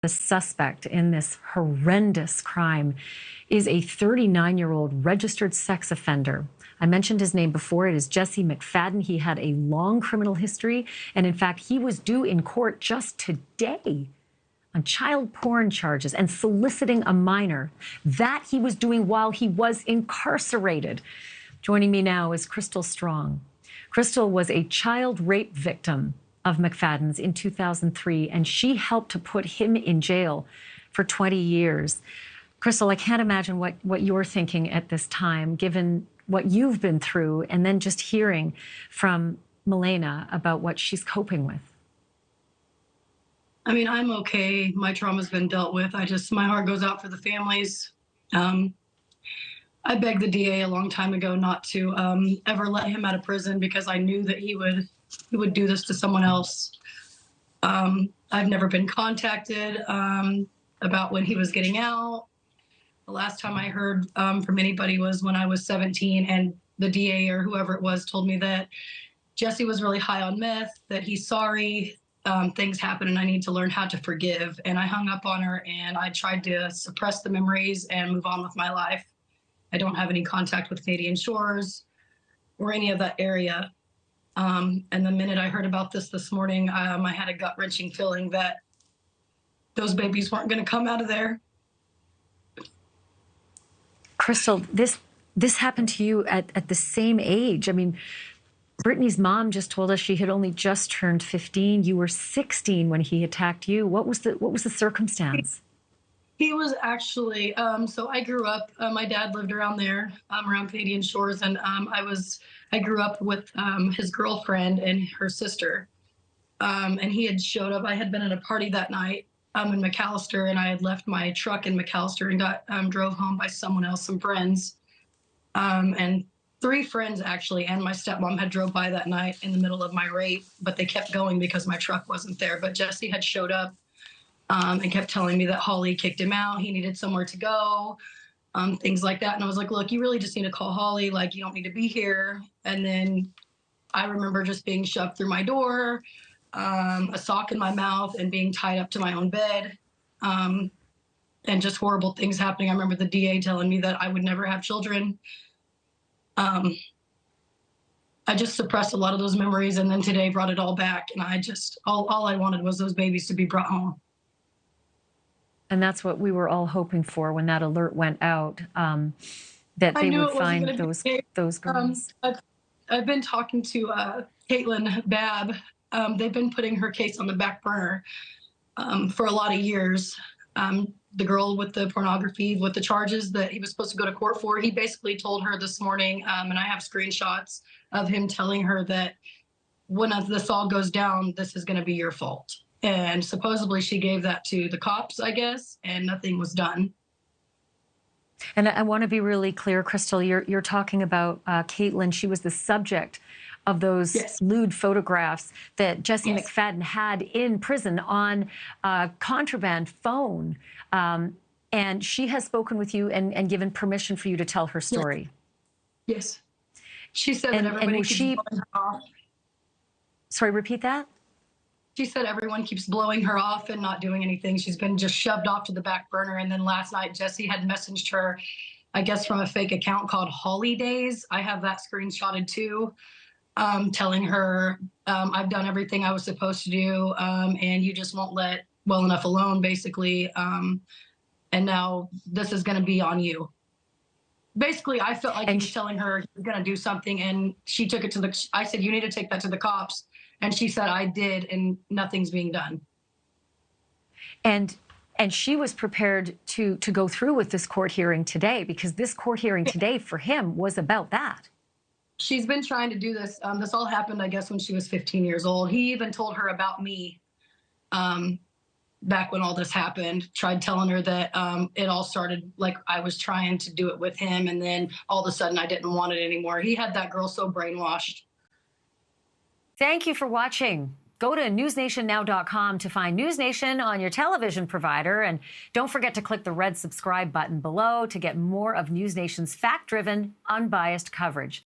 The suspect in this horrendous crime is a 39-year-old registered sex offender. I mentioned his name before. It is Jesse McFadden. He had a long criminal history, and in fact, he was due in court just today on child porn charges and soliciting a minor. That he was doing while he was incarcerated. Joining me now is Krystle Strong. Krystle was a child rape victim of McFadden's in 2003, and she helped to put him in jail for 20 years. Krystle, I can't imagine what you're thinking at this time, given what you've been through, and then just hearing from Milena about what she's coping with. I mean, I'm okay. My trauma's been dealt with. My heart goes out for the families. I begged the DA a long time ago not to ever let him out of prison because I knew that he would do this to someone else. I've never been contacted about when he was getting out. The last time I heard from anybody was when I was 17, and the DA or whoever it was told me that Jesse was really high on meth, that he's sorry, things happen and I need to learn how to forgive. And I hung up on her and I tried to suppress the memories and move on with my life. I don't have any contact with Canadian Shores or any of that area. And the minute I heard about this morning, I had a gut-wrenching feeling that those babies weren't going to come out of there. Krystle, this happened to you at the same age. I mean, Brittany's mom just told us she had only just turned 15. You were 16 when he attacked you. What was the circumstance? He was actually, so I grew up, my dad lived around there, around Canadian Shores, and I grew up with his girlfriend and her sister. And he had showed up. I had been at a party that night in McAllister, and I had left my truck in McAllister and got drove home by someone else, some friends. And 3 friends actually, and my stepmom had drove by that night in the middle of my rape, but they kept going because my truck wasn't there. But Jesse had showed up and kept telling me that Holly kicked him out. He needed somewhere to go, things like that. And I was like, look, you really just need to call Holly. Like, you don't need to be here. And then I remember just being shoved through my door, a sock in my mouth, and being tied up to my own bed, and just horrible things happening. I remember the DA telling me that I would never have children. I just suppressed a lot of those memories, and then today brought it all back. And all I wanted was those babies to be brought home. And that's what we were all hoping for when that alert went out, that they would find those girls. I've been talking to Caitlin Babb. They've been putting her case on the back burner for a lot of years. The girl with the pornography, with the charges that he was supposed to go to court for, he basically told her this morning, and I have screenshots of him telling her that when this all goes down, this is going to be your fault. And supposedly she gave that to the cops, I guess, and nothing was done. And I want to be really clear, Krystle, you're talking about Caitlin. She was the subject of those lewd photographs that Jesse McFadden had in prison on a contraband phone. And she has spoken with you and given permission for you to tell her story. Yes. She said that everybody keeps blowing her off. Sorry, repeat that? She said everyone keeps blowing her off and not doing anything. She's been just shoved off to the back burner. And then last night, Jesse had messaged her, I guess from a fake account called Holidays. I have that screenshotted too, telling her, I've done everything I was supposed to do, and you just won't let well enough alone, basically. And now this is going to be on you. Basically, I felt like he was telling her he was going to do something, and she took it to I said, you need to take that to the cops. And she said, I did, and nothing's being done. And she was prepared to go through with this court hearing today, because this court hearing today for him was about that. She's been trying to do this. This all happened, I guess, when she was 15 years old. He even told her about me back when all this happened, tried telling her that it all started like I was trying to do it with him, and then all of a sudden I didn't want it anymore. He had that girl so brainwashed. Thank you for watching. Go to newsnationnow.com to find NewsNation on your television provider. And don't forget to click the red subscribe button below to get more of NewsNation's fact-driven, unbiased coverage.